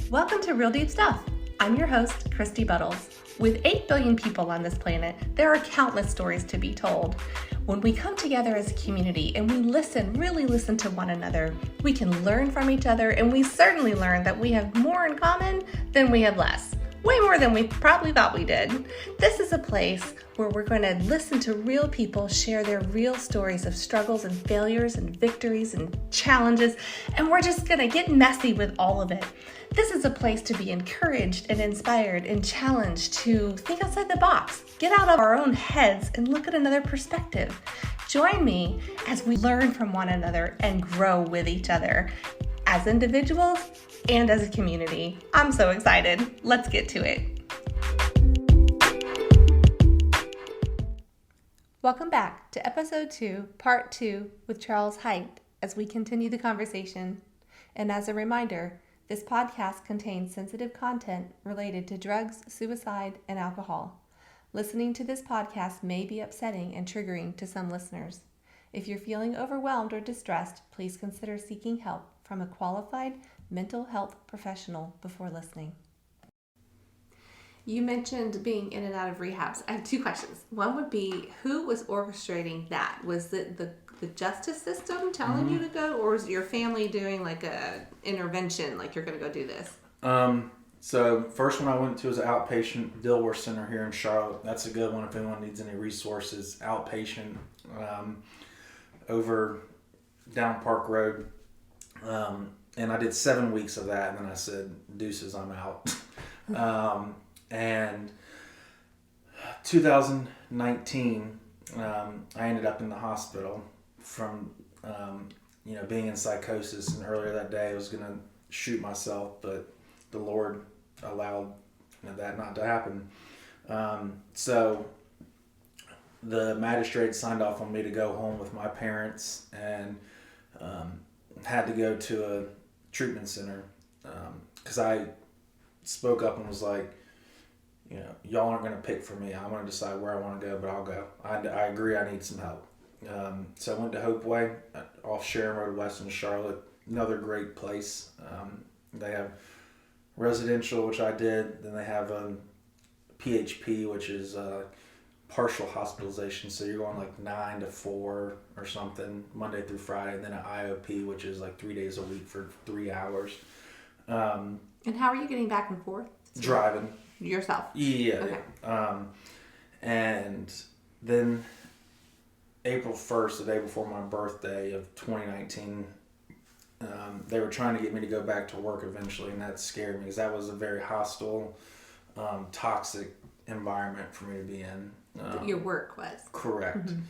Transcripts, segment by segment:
Welcome to Real Deep Stuff. I'm your host, Christy Buttles. With 8 billion people on this planet, there are countless stories to be told. When we come together as a community and we really listen to one another, we can learn from each other, and we certainly learn that we have more in common than we have less. Way more than we probably thought we did. This is a place where we're going to listen to real people share their real stories of struggles and failures and victories and challenges, and we're just going to get messy with all of it. This is a place to be encouraged and inspired and challenged to think outside the box, get out of our own heads and look at another perspective. Join me as we learn from one another and grow with each other as individuals and as a community. I'm so excited. Let's get to it. Welcome back to episode 2, part 2 with Charles Hite as we continue the conversation. And as a reminder, this podcast contains sensitive content related to drugs, suicide, and alcohol. Listening to this podcast may be upsetting and triggering to some listeners. If you're feeling overwhelmed or distressed, please consider seeking help from a qualified mental health professional before listening. You mentioned being in and out of rehabs. I have 2 questions. One would be, who was orchestrating that? Was it the justice system telling you to go, or was your family doing like a intervention, like you're going to go do this? So first one I went to was an outpatient Dilworth Center here in Charlotte. That's a good one if anyone needs any resources. Outpatient, over down Park Road. And I did 7 weeks of that, and then I said, deuces, I'm out. And 2019, I ended up in the hospital from, being in psychosis. And earlier that day, I was going to shoot myself, but the Lord allowed that not to happen. So the magistrate signed off on me to go home with my parents, and had to go to a treatment center because I spoke up and was like, y'all aren't going to pick for me. I'm going to decide where I want to go, but I'll go. I agree I need some help. So I went to Hopeway off Sharon Road West in Charlotte. Another great place. They have residential, which I did. Then they have a PHP, which is partial hospitalization. So you're going like 9 to 4 or something, Monday through Friday. And then an IOP, which is like 3 days a week for 3 hours. And how are you getting back and forth? Driving. Yourself? Yeah. Okay. And then April 1st, the day before my birthday of 2019, they were trying to get me to go back to work eventually, and that scared me because that was a very hostile, toxic environment for me to be in. Your work was? Correct. Mm-hmm.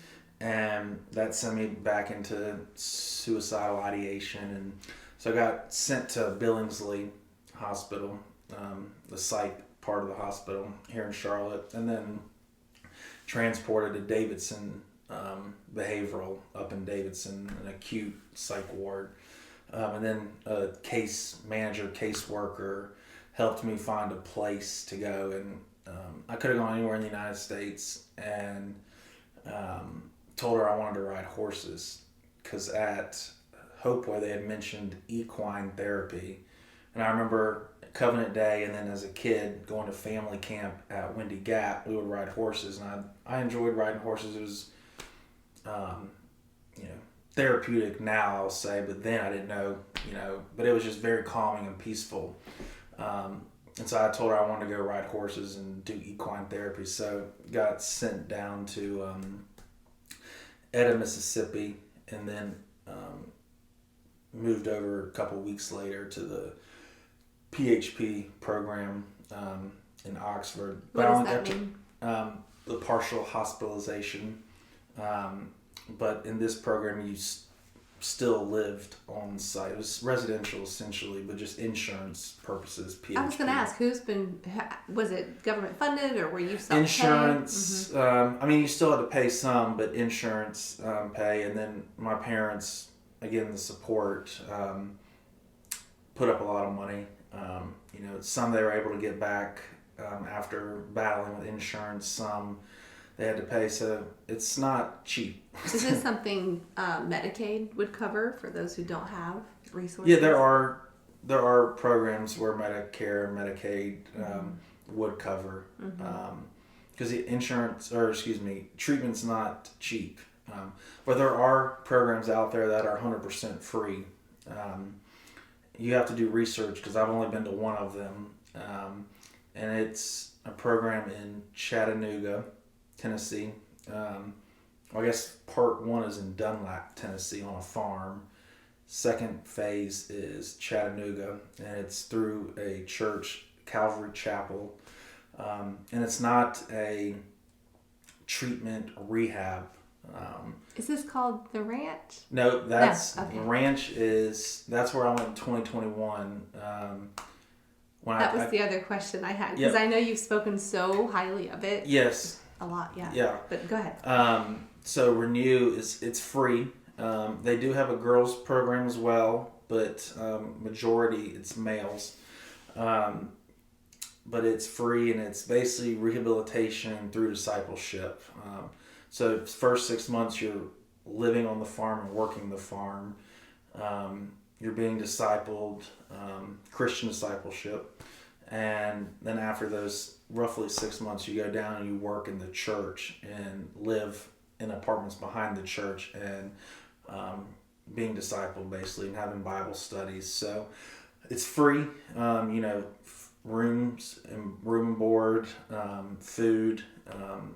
And that sent me back into suicidal ideation, and so I got sent to Billingsley Hospital, the psych part of the hospital here in Charlotte, and then transported to Davidson Behavioral up in Davidson, an acute psych ward. And then a case manager, caseworker helped me find a place to go. And I could have gone anywhere in the United States, and told her I wanted to ride horses because at Hopeway they had mentioned equine therapy. And I remember Covenant Day, and then as a kid going to family camp at Windy Gap, we would ride horses, and I enjoyed riding horses. It was therapeutic now, I'll say, but then I didn't know, but it was just very calming and peaceful. And so I told her I wanted to go ride horses and do equine therapy. So got sent down to Etta, Mississippi, and then moved over a couple weeks later to the PHP program in Oxford. What does that mean? The partial hospitalization. But in this program, you still lived on site. It was residential essentially, but just insurance purposes. PHP. I was going to ask, was it government funded, or were you self-pay? Insurance. Mm-hmm. You still had to pay some, but insurance pay. And then my parents, again, the support, put up a lot of money. Some they were able to get back after battling with insurance. Some they had to pay, so it's not cheap. Is this something Medicaid would cover for those who don't have resources? Yeah, there are there are programs where Medicare and Medicaid would cover, because treatment's not cheap. But there are programs out there that are 100% free. You have to do research, because I've only been to one of them, and it's a program in Chattanooga, Tennessee. I guess part one is in Dunlap, Tennessee, on a farm. Second phase is Chattanooga, and it's through a church, Calvary Chapel. And it's not a treatment rehab. Is this called The Ranch? No, that's okay. Ranch that's where I went in 2021. That was the other question I had, because I know you've spoken so highly of it. Yes. A lot, yeah. Yeah. But go ahead. So Renew it's free. They do have a girls program as well, but majority it's males. But it's free, and it's basically rehabilitation through discipleship. So first 6 months you're living on the farm and working the farm. You're being discipled, Christian discipleship. And then after those roughly 6 months, you go down and you work in the church and live in apartments behind the church and being discipled, basically, and having Bible studies. So it's free, rooms and room and board, food.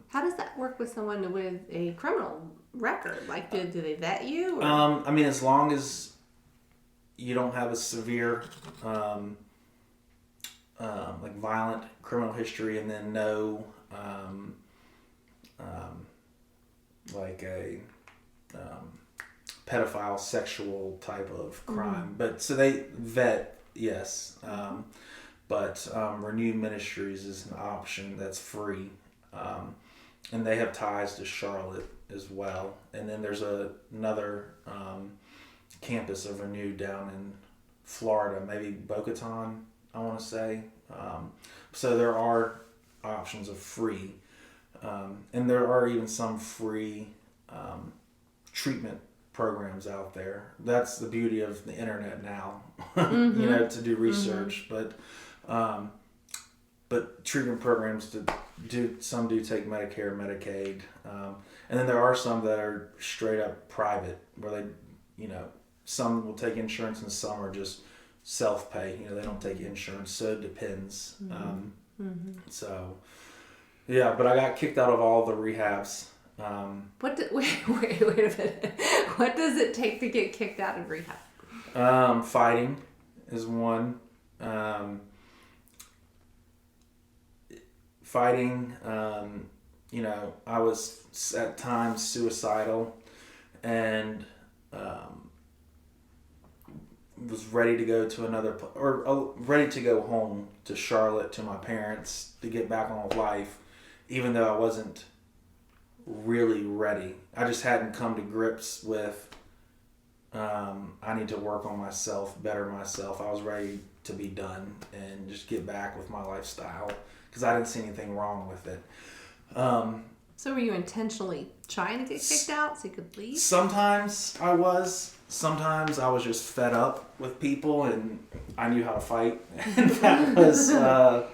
How does that work with someone with a criminal record? Like, do they vet you? Or? As long as you don't have a severe, like violent criminal history, and then no, like a pedophile sexual type of crime. But so they vet, yes. But Renew Ministries is an option that's free. And they have ties to Charlotte as well. And then there's another campus of Renew down in Florida, maybe Boca Raton, I want to say. So there are options of free. And there are even some free treatment programs out there. That's the beauty of the internet now, to do research. But treatment programs some do take Medicare and Medicaid, and then there are some that are straight up private, where they, some will take insurance and some are just self-pay. They don't take insurance, so it depends. So, yeah, but I got kicked out of all the rehabs. Wait a minute. What does it take to get kicked out of rehab? Fighting is one. Fighting, I was at times suicidal, and was ready to go to ready to go home to Charlotte to my parents to get back on with life, even though I wasn't really ready. I just hadn't come to grips with I need to work on myself, better myself. I was ready to be done and just get back with my lifestyle, because I didn't see anything wrong with it. So were you intentionally trying to get kicked out so you could leave? Sometimes I was. Sometimes I was just fed up with people, and I knew how to fight. And that was a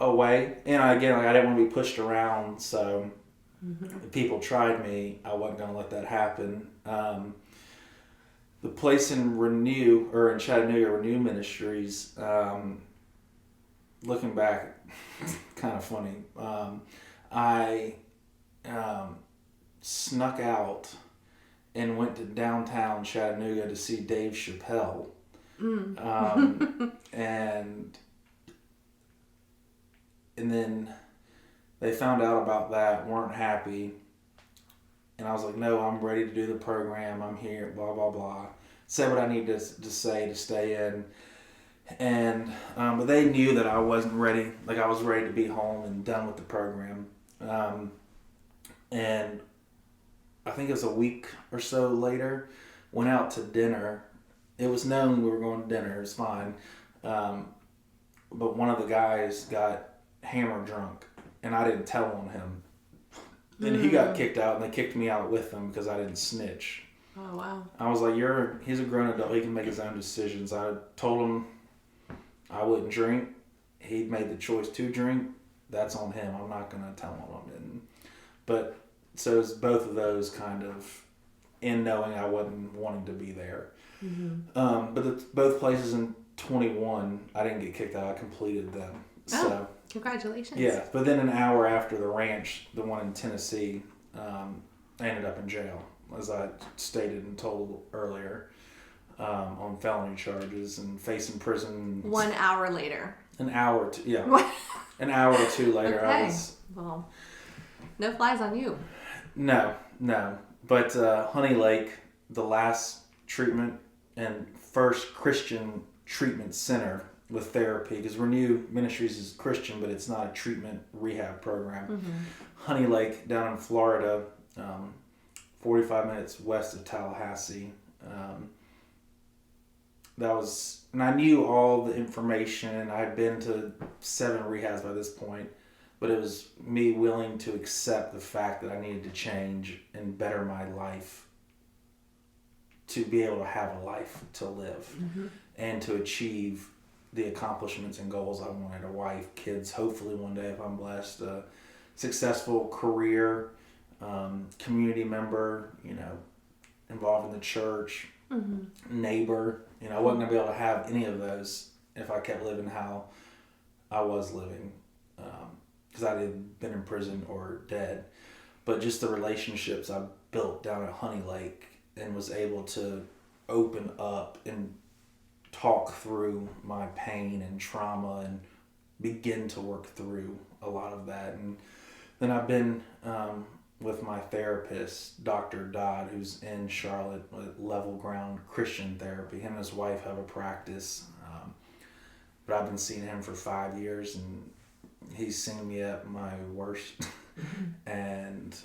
way. And again, I didn't want to be pushed around, so if people tried me, I wasn't going to let that happen. The place in Chattanooga, Renew Ministries, looking back, kind of funny. I snuck out and went to downtown Chattanooga to see Dave Chappelle. And then they found out about that, weren't happy. And I was like, no, I'm ready to do the program. I'm here, blah, blah, blah. Say what I need to say to stay in. And but they knew that I wasn't ready. Like, I was ready to be home and done with the program. And I think it was a week or so later, went out to dinner. It was known we were going to dinner. It was fine. But one of the guys got hammered drunk, and I didn't tell on him. And he got kicked out, and they kicked me out with him because I didn't snitch. Oh, wow. I was like, he's a grown adult. He can make his own decisions. I told him I wouldn't drink. He made the choice to drink. That's on him. I'm not going to tell him I didn't. But so it's both of those kind of in knowing I wasn't wanting to be there. Mm-hmm. But both places in 21, I didn't get kicked out. I completed them. So, congratulations. Yeah, but then an hour after the ranch, the one in Tennessee, I ended up in jail, as I stated and told earlier, on felony charges and facing prison. 1 hour later. An hour or two, yeah. An hour or two later, okay. Well, no flies on you. No. But Honey Lake, the last treatment and first Christian treatment center with therapy, because Renew Ministries is Christian, but it's not a treatment rehab program. Mm-hmm. Honey Lake down in Florida, 45 minutes west of Tallahassee. And I knew all the information. I had been to 7 rehabs by this point, but it was me willing to accept the fact that I needed to change and better my life to be able to have a life to live and to achieve the accomplishments and goals I wanted: a wife, kids, hopefully one day if I'm blessed, a successful career, community member, involved in the church, neighbor. I wasn't going to be able to have any of those if I kept living how I was living, because I had been in prison or dead. But just the relationships I built down at Honey Lake and was able to open up and talk through my pain and trauma and begin to work through a lot of that. And then I've been with my therapist, Dr. Dodd, who's in Charlotte with Level Ground Christian Therapy. Him and his wife have a practice, but I've been seeing him for 5 years, and he's seen me at my worst and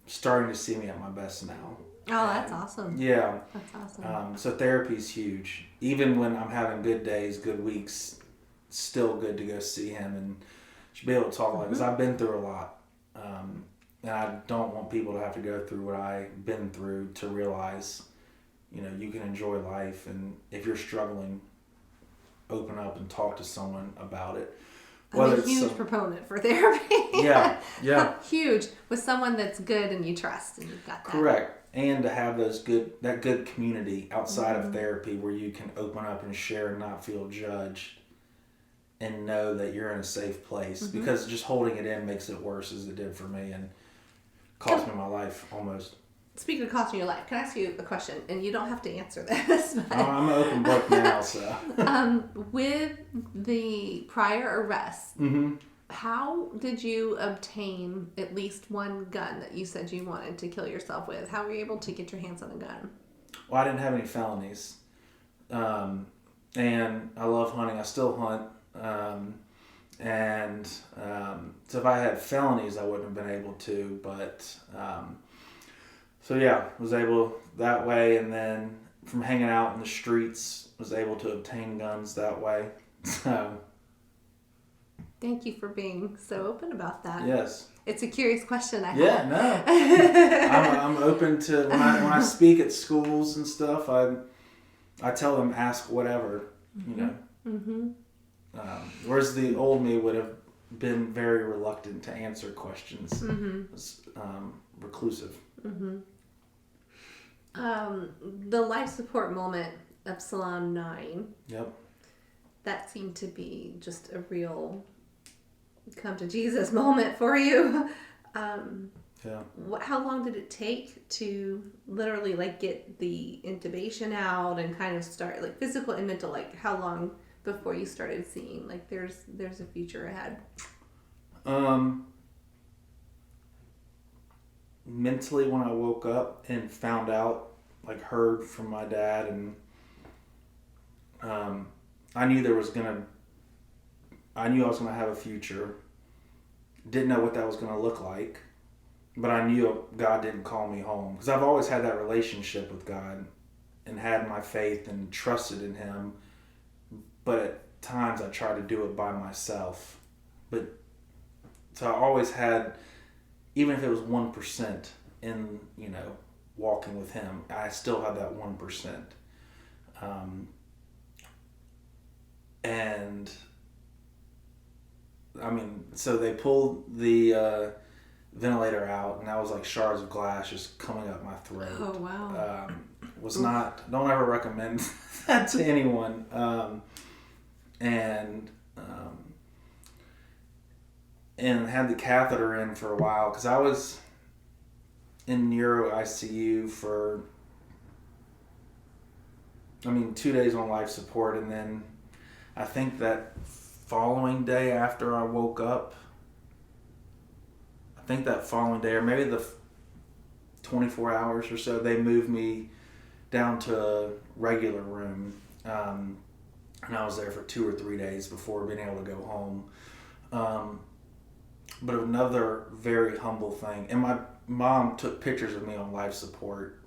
starting to see me at my best now. Oh, that's awesome. Yeah. That's awesome. So therapy's huge. Even when I'm having good days, good weeks, still good to go see him and to be able to talk, because I've been through a lot. And I don't want people to have to go through what I've been through to realize, you can enjoy life. And if you're struggling, open up and talk to someone about it. I'm a huge proponent for therapy. Yeah. Huge. With someone that's good and you trust and you've got that. Correct. And to have that good community outside of therapy where you can open up and share and not feel judged and know that you're in a safe place. Because just holding it in makes it worse, as it did for me, and cost me my life almost. Speaking of costing your life, can I ask you a question? And you don't have to answer this. But, I'm an open book now, so. With the prior arrest, how did you obtain at least one gun that you said you wanted to kill yourself with? How were you able to get your hands on a gun? Well, I didn't have any felonies. And I love hunting. I still hunt. So if I had felonies, I wouldn't have been able to, but, so yeah, was able that way. And then from hanging out in the streets, was able to obtain guns that way. So. Thank you for being so open about that. Yes. It's a curious question I have. Yeah, no. I'm open to, when I speak at schools and stuff, I tell them, ask whatever, whereas the old me would have been very reluctant to answer questions. Was, reclusive. The life support moment of Salon 9. Yep. That seemed to be just a real come to Jesus moment for you. Yeah. How long did it take to literally get the intubation out and kind of start physical and mental? How long before you started seeing there's a future ahead? Mentally, when I woke up and found out, heard from my dad, and I knew I was gonna have a future. Didn't know what that was gonna look like, but I knew God didn't call me home, because I've always had that relationship with God and had my faith and trusted in Him. But at times I tried to do it by myself. So I always had, even if it was 1% in, walking with Him, I still had that 1%. And so they pulled the ventilator out, and that was like shards of glass just coming up my throat. Oh, wow. Don't ever recommend that to anyone. And had the catheter in for a while, because I was in neuro ICU for 2 days on life support, and then I think that following day after I woke up, or maybe the 24 hours or so, they moved me down to a regular room, and I was there for 2 or 3 days before being able to go home. But another very humble thing, and my mom took pictures of me on life support,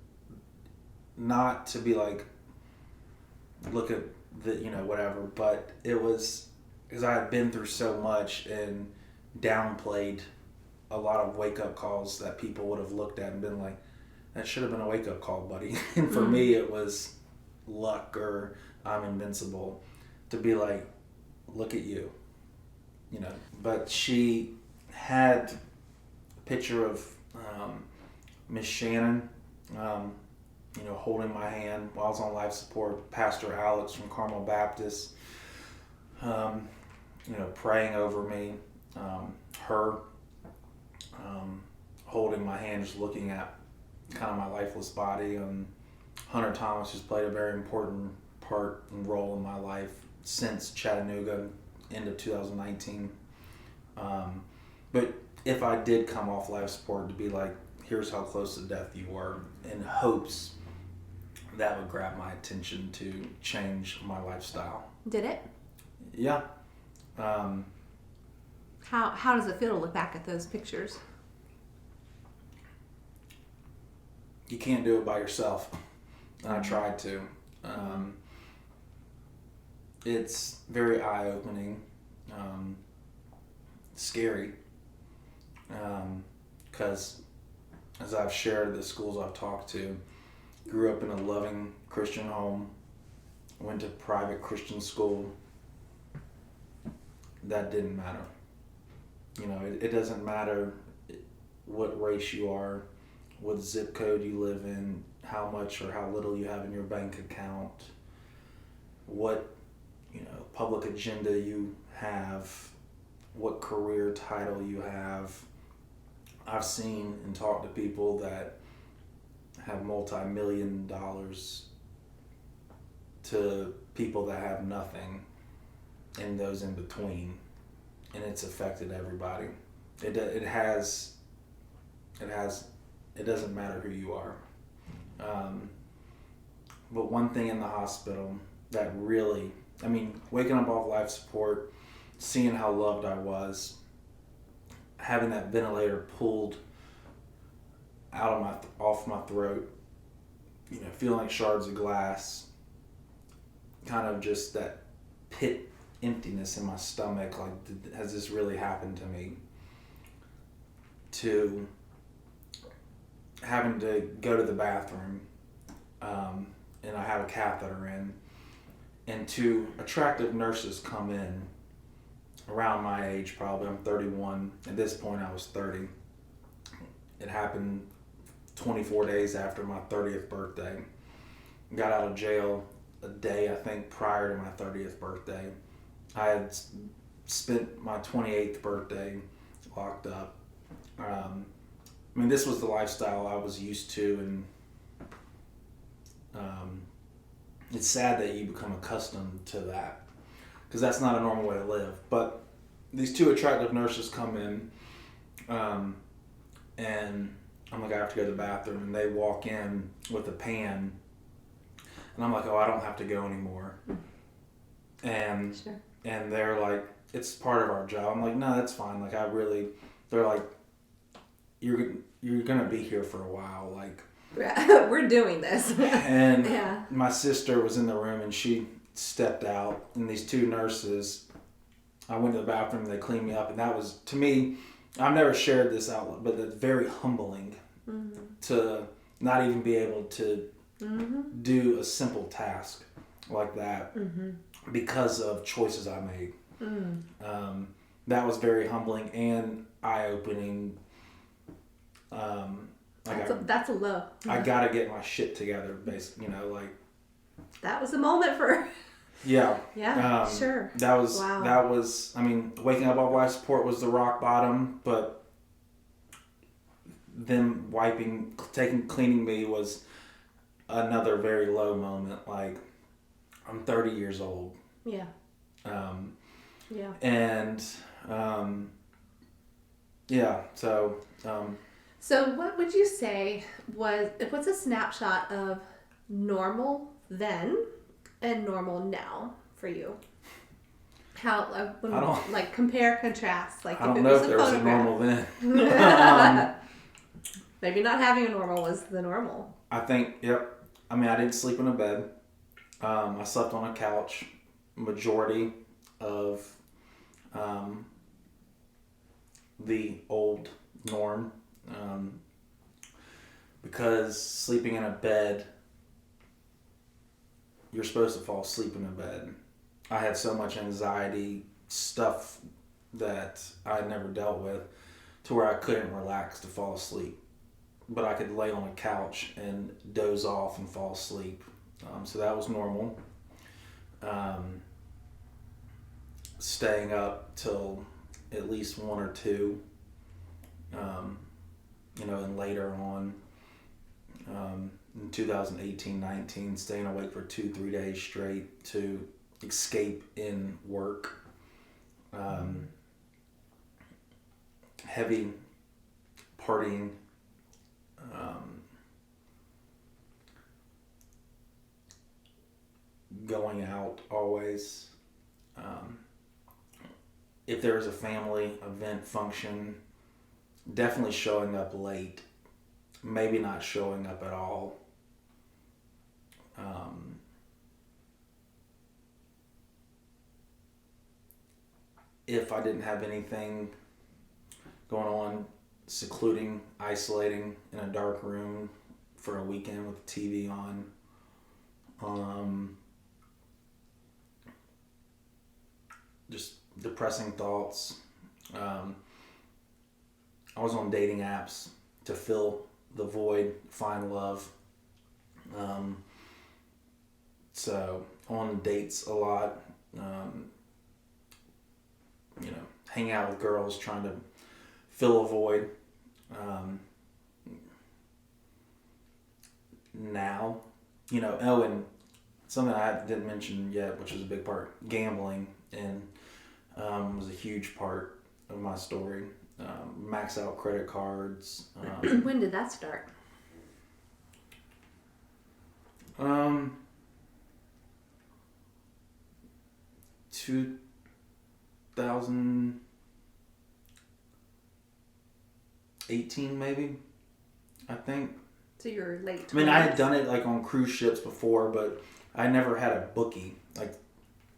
not to be like, look at the, whatever, but it was because I had been through so much and downplayed a lot of wake-up calls that people would have looked at and been like, that should have been a wake-up call, buddy. And for me, it was luck or I'm invincible. To be like, look at you, But she had a picture of Miss Shannon, holding my hand while I was on life support, Pastor Alex from Carmel Baptist, praying over me, her holding my hand, just looking at kind of my lifeless body. Hunter Thomas has played a very important part and role in my life since Chattanooga, end of 2019. But if I did come off life support, to be like, here's how close to death you were, in hopes that would grab my attention to change my lifestyle. Did it? Yeah. How does it feel to look back at those pictures? You can't do it by yourself. And I tried to. It's very eye-opening, scary, because as I've shared the schools I've talked to, grew up in a loving Christian home, went to private Christian school. That didn't matter. It doesn't matter what race you are, what zip code you live in, how much or how little you have in your bank account, what public agenda you have, what career title you have. I've seen and talked to people that have multi-million dollars to people that have nothing, and those in between, and it's affected everybody. It doesn't matter who you are. But one thing in the hospital that really, waking up off life support, seeing how loved I was, having that ventilator pulled off my throat, feeling like shards of glass, kind of just that pit emptiness in my stomach, like, has this really happened to me? To having to go to the bathroom, and I have a catheter in, and two attractive nurses come in around my age, probably. I'm 31. At this point, I was 30. It happened 24 days after my 30th birthday. Got out of jail a day, I think, prior to my 30th birthday. I had spent my 28th birthday locked up. This was the lifestyle I was used to, and it's sad that you become accustomed to that, because that's not a normal way to live. But these two attractive nurses come in, and I'm like, I have to go to the bathroom, and they walk in with a pan, and I'm like, oh, I don't have to go anymore. And sure. And they're like, it's part of our job. I'm like, no, that's fine. Like, they're like, you're gonna be here for a while, like, we're doing this. And yeah. My sister was in the room, and she stepped out, and these two nurses, I went to the bathroom, and they cleaned me up, and that was, to me, I've never shared this out, but it's very humbling to not even be able to do a simple task like that because of choices I made. that was very humbling and eye-opening. That's a low. I gotta get my shit together, basically. That was a moment for. Yeah. Yeah. Sure. That was. Wow. That was. I mean, waking up off life support was the rock bottom, but them cleaning me was another very low moment. Like, I'm 30 years old. Yeah. Yeah. And yeah. So. So what would you say what's a snapshot of normal then and normal now for you? How compare, contrast. Like, I don't know if there was a normal then. Maybe not having a normal was the normal. I think, yep. I mean, I didn't sleep in a bed. I slept on a couch majority of the old norm. Because sleeping in a bed, you're supposed to fall asleep in a bed. I had so much anxiety, stuff that I had never dealt with, to where I couldn't relax to fall asleep. But I could lay on a couch and doze off and fall asleep. So that was normal. Staying up till at least 1 or 2. And later on, in 2018-19, staying awake for 2-3 days straight to escape in work. Heavy partying. Going out always. If there was a family event, function, definitely showing up late. Maybe not showing up at all. If I didn't have anything going on, secluding, isolating in a dark room for a weekend with the TV on. Just depressing thoughts. I was on dating apps to fill the void, find love. So on dates a lot. Hang out with girls, trying to fill a void. Now, and something I didn't mention yet, which was a big part, gambling, and was a huge part of my story. Max out credit cards. When did that start? 2018 maybe, I think. So you're late 20s. I mean, I had done it like on cruise ships before, but I never had a bookie, like,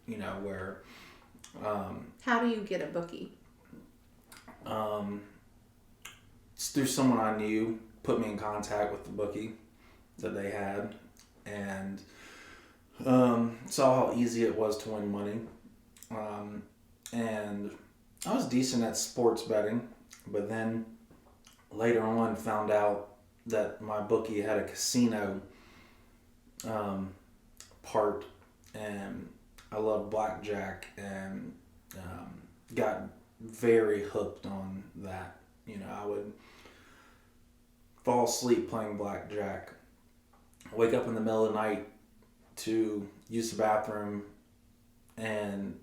where... How do you get a bookie? It's through someone I knew, put me in contact with the bookie that they had, and saw how easy it was to win money. And I was decent at sports betting, but then later on found out that my bookie had a casino part, and I love blackjack, and got very hooked on that. I would fall asleep playing blackjack, wake up in the middle of the night to use the bathroom, and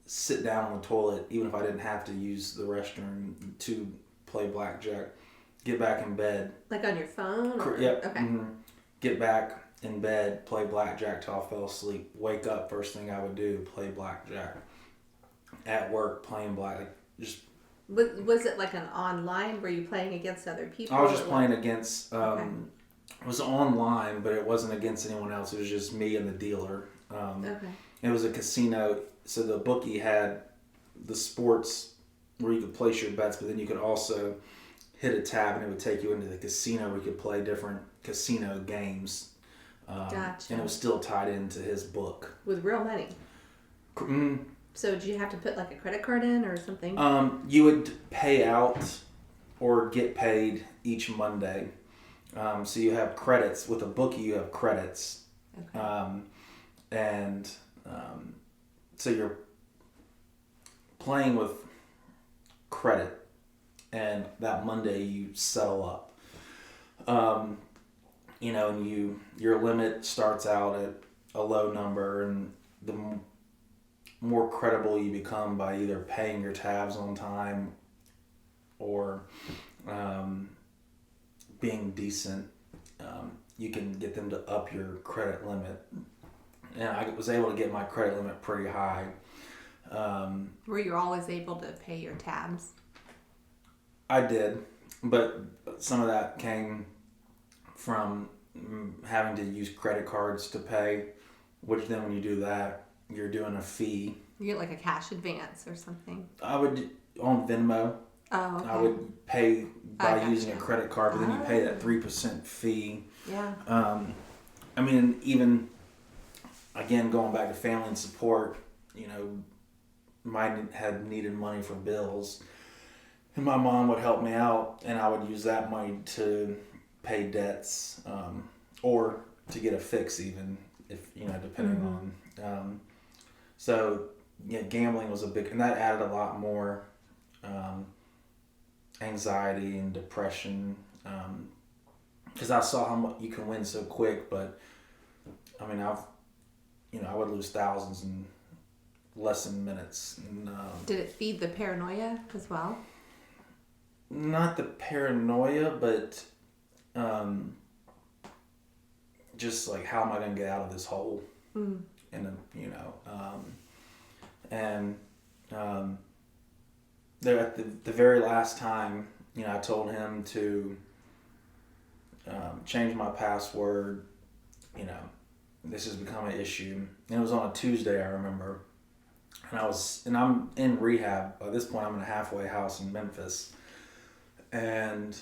sit down on the toilet, even if I didn't have to use the restroom, to play blackjack. Get back in bed. Like on your phone? Yep. Okay. Mm-hmm. Get back in bed, play blackjack till I fell asleep. Wake up, first thing I would do, play blackjack. At work, playing blackjack. Just. Was it like an online? Were you playing against other people? I was just playing against. Okay. It was online, but it wasn't against anyone else. It was just me and the dealer. Okay. It was a casino, so the bookie had the sports where you could place your bets, but then you could also hit a tab and it would take you into the casino where you could play different casino games. Gotcha. And it was still tied into his book. With real money? So did you have to put like a credit card in or something? You would pay out or get paid each Monday. So you have credits. With a bookie, you have credits. Okay. So you're playing with credit, and that Monday you settle up. And your limit starts out at a low number, and the more credible you become by either paying your tabs on time or being decent, you can get them to up your credit limit. And I was able to get my credit limit pretty high. Were you always able to pay your tabs? I did, but some of that came from having to use credit cards to pay, which then when you do that, you're doing a fee. You get like a cash advance or something? I would, on Venmo, oh, okay. I would pay by using a credit card, but then you pay that 3% fee. Yeah. Even, again, going back to family and support, mine had needed money for bills. And my mom would help me out, and I would use that money to pay debts or to get a fix, even if, depending on. Gambling was a big, and that added a lot more anxiety and depression because I saw how much you can win so quick. But I would lose thousands in less than minutes. And, did it feed the paranoia as well? Not the paranoia, but just like, how am I going to get out of this hole? There at the very last time, I told him to change my password. This has become an issue. And it was on a Tuesday, I remember. And I'm in rehab. By this point, I'm in a halfway house in Memphis. And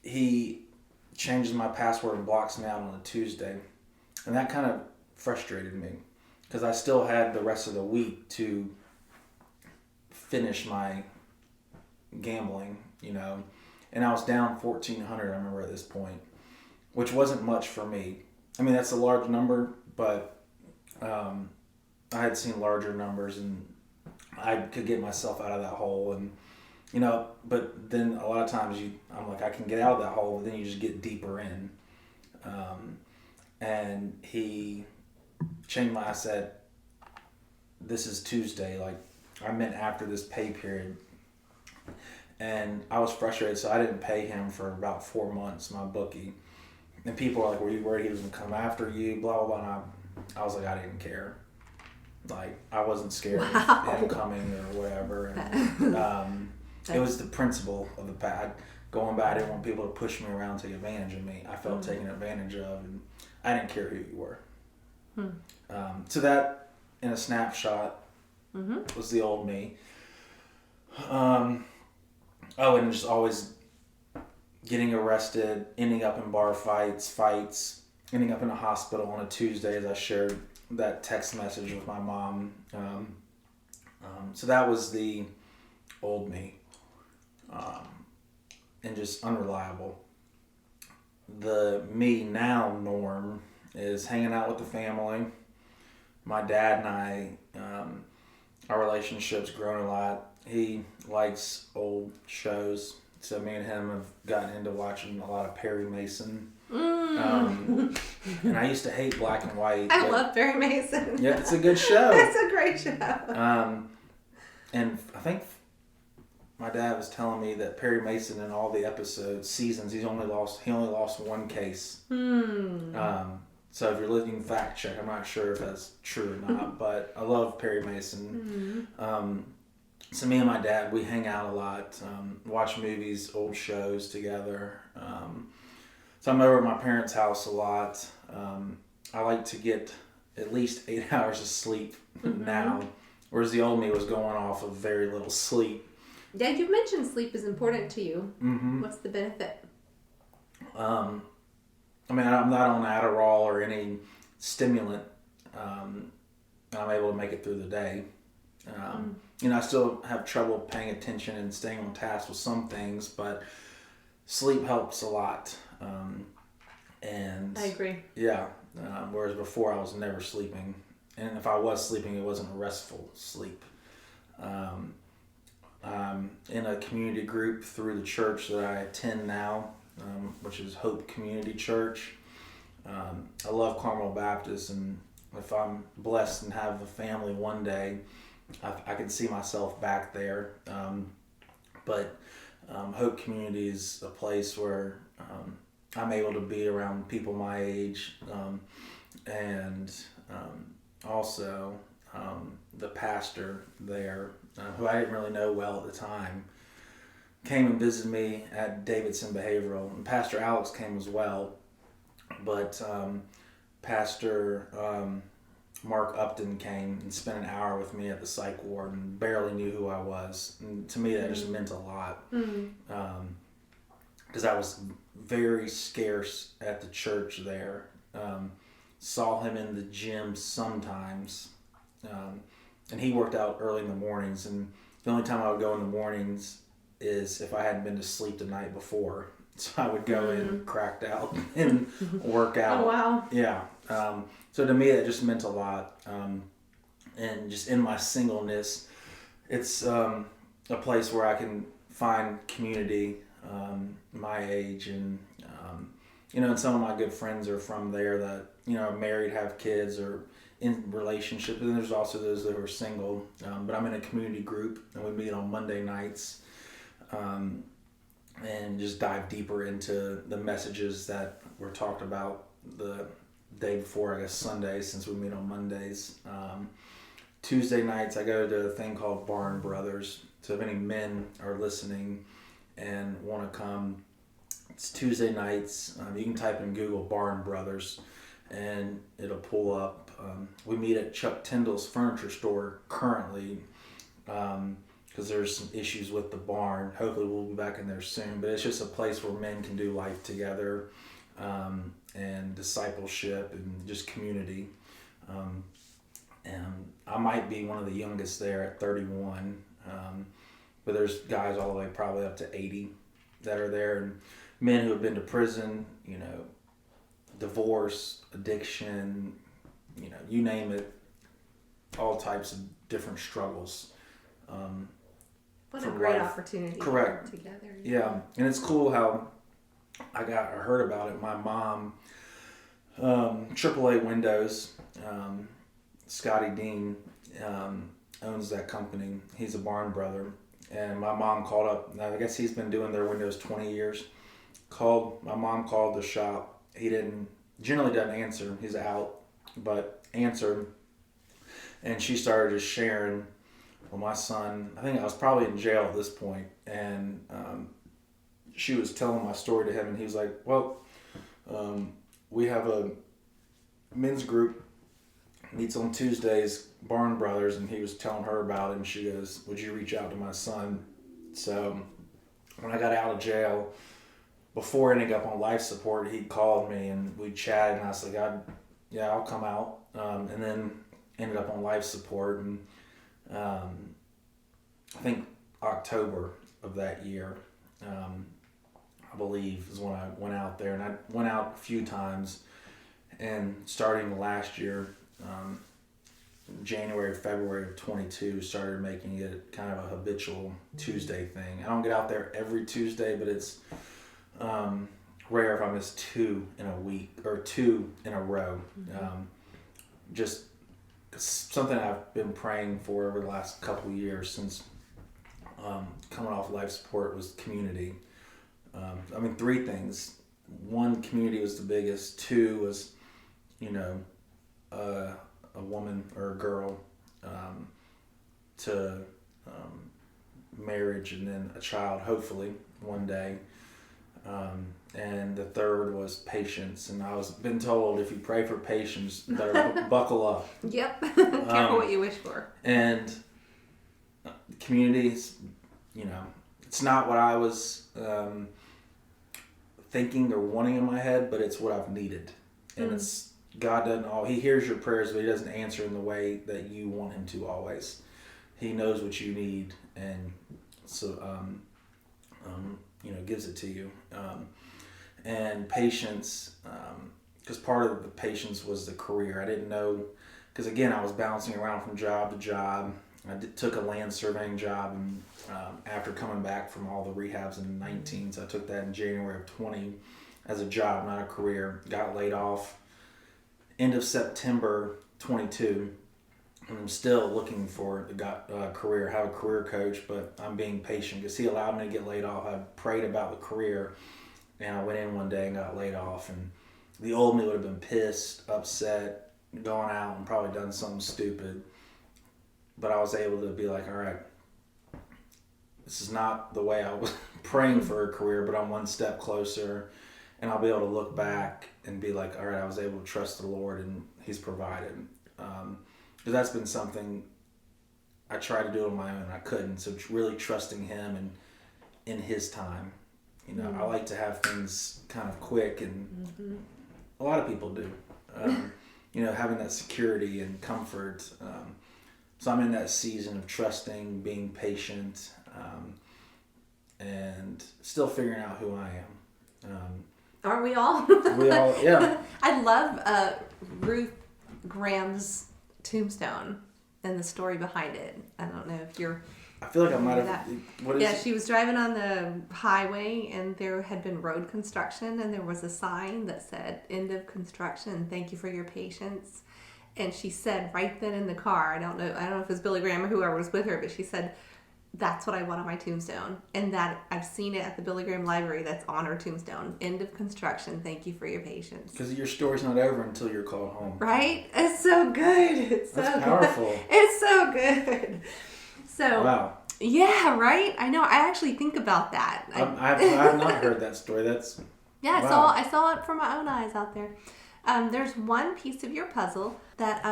he changes my password and blocks me out on a Tuesday. And that kind of frustrated me because I still had the rest of the week to finish my gambling, and I was down $1,400, I remember, at this point, which wasn't much for me. That's a large number, but I had seen larger numbers, and I could get myself out of that hole. And but then a lot of times I'm like, I can get out of that hole, but then you just get deeper in. And he changed I said, this is Tuesday, like I meant after this pay period. And I was frustrated, so I didn't pay him for about 4 months, my bookie. And people were like, were you worried he was going to come after you, blah, blah, blah. And I was like, I didn't care. Like, I wasn't scared of him coming or whatever. And, it was the principle of the pad. Going by, I didn't want people to push me around, take advantage of me. I felt taken advantage of, and I didn't care who you were. So that, in a snapshot, was the old me. And just always getting arrested, ending up in bar fights, ending up in a hospital on a Tuesday, as I shared that text message with my mom. So that was the old me. And just unreliable. The me now norm is hanging out with the family. My dad and I, our relationship's grown a lot. He likes old shows, so me and him have gotten into watching a lot of Perry Mason. And I used to hate black and white. I love Perry Mason. Yeah, it's a good show. It's a great show. And I think my dad was telling me that Perry Mason in all the seasons, he only lost one case. So if you're listening, fact check. I'm not sure if that's true or not, but I love Perry Mason. So me and my dad, we hang out a lot, watch movies, old shows together. So I'm over at my parents' house a lot. I like to get at least 8 hours of sleep now, whereas the old me was going off of very little sleep. Yeah, you mentioned sleep is important to you. What's the benefit? I'm not on Adderall or any stimulant, and I'm able to make it through the day. I still have trouble paying attention and staying on task with some things, but sleep helps a lot. And I agree. Yeah. Whereas before I was never sleeping. And if I was sleeping, it wasn't a restful sleep. I'm in a community group through the church that I attend now, which is Hope Community Church. I love Carmel Baptist, and if I'm blessed and have a family one day, I can see myself back there. But Hope Community is a place where I'm able to be around people my age, and also the pastor there, who I didn't really know well at the time, came and visited me at Davidson Behavioral, and Pastor Alex came as well, but Pastor Mark Upton came and spent an hour with me at the psych ward and barely knew who I was, and to me that just meant a lot, because I was very scarce at the church there. Saw him in the gym sometimes, and he worked out early in the mornings, and the only time I would go in the mornings is if I hadn't been to sleep the night before. So I would go in cracked out and work out. Oh, wow. Yeah. So to me that just meant a lot. And just in my singleness, it's a place where I can find community my age, and and some of my good friends are from there that are married, have kids, or in relationships. And there's also those that are single. But I'm in a community group, and we meet on Monday nights, and just dive deeper into the messages that were talked about the day before, I guess Sunday, since we meet on Mondays. Tuesday nights I go to a thing called Barn Brothers. So if any men are listening and want to come, it's Tuesday nights. You can type in Google Barn Brothers and it'll pull up. We meet at Chuck Tyndall's furniture store currently, because there's some issues with the barn. Hopefully we'll be back in there soon, but it's just a place where men can do life together, and discipleship and just community. And I might be one of the youngest there at 31, but there's guys all the way probably up to 80 that are there, and men who have been to prison, divorce, addiction, you name it, all types of different struggles. What a great opportunity to work together. Yeah, and it's cool how I heard about it. My mom, AAA Windows, Scotty Dean owns that company. He's a Barn Brother. And my mom called up. I guess he's been doing their windows 20 years. My mom called the shop. He generally doesn't answer. He's out, but answered. And she started just sharing. Well, my son, I think I was probably in jail at this point, and she was telling my story to him, and he was like, well, we have a men's group, meets on Tuesdays, Barn Brothers, and he was telling her about it, and she goes, would you reach out to my son? So when I got out of jail, before ending up on life support, he called me, and we chatted, and I was like, I'll come out, and then ended up on life support, and I think October of that year, I believe, is when I went out there. And I went out a few times, and starting last year, January, February of 22, started making it kind of a habitual Tuesday thing. I don't get out there every Tuesday, but it's rare if I miss 2 in a week or 2 in a row. Just something I've been praying for over the last couple of years since coming off life support was community. 3 things. 1, community was the biggest. 2 was, a woman or a girl to marriage, and then a child, hopefully, one day. And the 3rd was patience. And I was been told if you pray for patience, better buckle up. Yep. Careful what you wish for. And communities, it's not what I was thinking or wanting in my head, but it's what I've needed. And it's God doesn't he hears your prayers, but he doesn't answer in the way that you want him to always. He knows what you need, and so gives it to you. And patience, because part of the patience was the career. I didn't know, because again, I was bouncing around from job to job. Took a land surveying job, and after coming back from all the rehabs in 19, so I took that in January of 20 as a job, not a career. Got laid off end of September 22, and I'm still looking for a career. I have a career coach, but I'm being patient because he allowed me to get laid off. I prayed about the career, and I went in one day and got laid off, and the old me would have been pissed, upset, gone out and probably done something stupid. But I was able to be like, all right, this is not the way I was praying for a career, but I'm one step closer, and I'll be able to look back and be like, all right, I was able to trust the Lord, and He's provided. Because that's been something I tried to do on my own, I couldn't. So really trusting Him and in His time. I like to have things kind of quick, and a lot of people do. Having that security and comfort. So I'm in that season of trusting, being patient, and still figuring out who I am. Aren't we all? We all, yeah. I love Ruth Graham's tombstone and the story behind it. I don't know if you're... I feel like I might have... What is it? She was driving on the highway, and there had been road construction, and there was a sign that said, "End of construction, thank you for your patience." And she said right then in the car, I don't know if it was Billy Graham or whoever was with her, but she said, "That's what I want on my tombstone." And that I've seen it at the Billy Graham Library. That's on her tombstone. "End of construction. Thank you for your patience." Because your story's not over until you're called home. Right? It's so good. That's powerful. Good. It's so good. So. Wow. Yeah. Right. I know. I actually think about that. I have not heard that story. That's. Yeah. Wow. I saw it from my own eyes out there. There's one piece of your puzzle that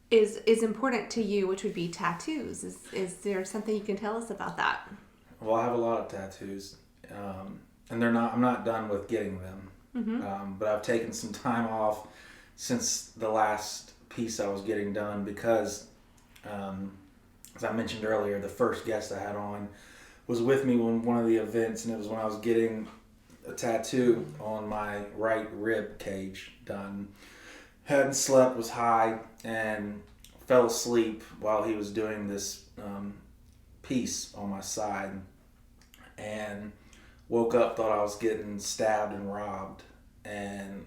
is important to you, which would be tattoos. Is there something you can tell us about that? Well, I have a lot of tattoos, and I'm not done with getting them. Mm-hmm. But I've taken some time off since the last piece I was getting done because, as I mentioned earlier, the first guest I had on was with me when one of the events, and it was when I was getting a tattoo on my right rib cage done. Hadn't slept, was high, and fell asleep while he was doing this piece on my side, and woke up, thought I was getting stabbed and robbed, and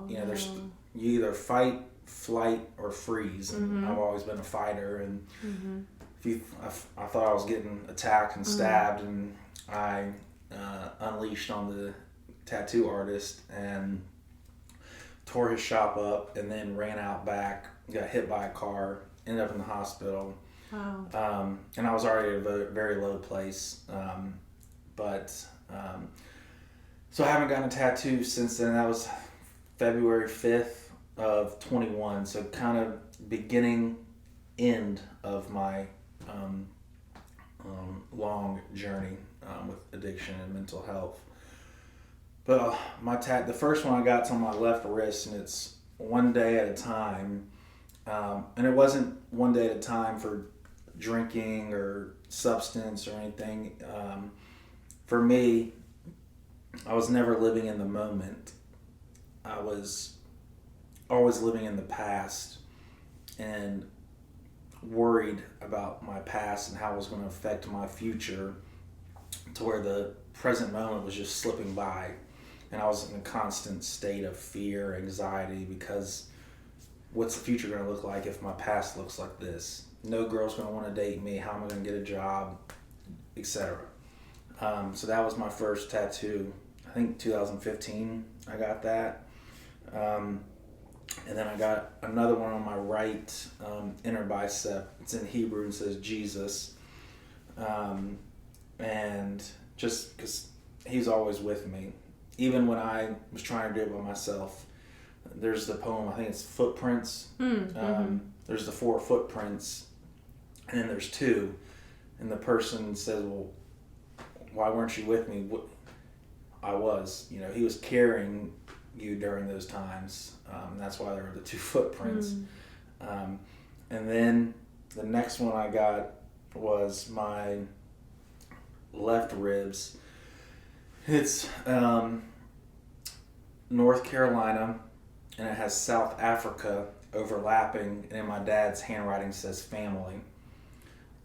there's you either fight, flight, or freeze, and I've always been a fighter, and I thought I was getting attacked and stabbed, and I unleashed on the tattoo artist and tore his shop up, and then ran out back, got hit by a car, ended up in the hospital. Wow. And I was already at a very low place. So I haven't gotten a tattoo since then. That was February 5th of 21. So kind of end of my long journey with addiction and mental health. But the first one I got's on my left wrist, and it's one day at a time. And it wasn't one day at a time for drinking or substance or anything. For me, I was never living in the moment. I was always living in the past and worried about my past and how it was going to affect my future, to where the present moment was just slipping by. And I was in a constant state of fear, anxiety, because what's the future going to look like if my past looks like this? No girl's going to want to date me. How am I going to get a job, etc. So that was my first tattoo. I think 2015 I got that. And then I got another one on my right inner bicep. It's in Hebrew and says Jesus. And just because He's always with me. Even when I was trying to do it by myself, there's the poem, I think it's Footprints. There's the 4 footprints, and then there's 2. And the person says, well, why weren't you with me? I was. He was carrying you during those times. That's why there were the 2 footprints. And then the next one I got was my left ribs. It's North Carolina, and it has South Africa overlapping, and in my dad's handwriting says family.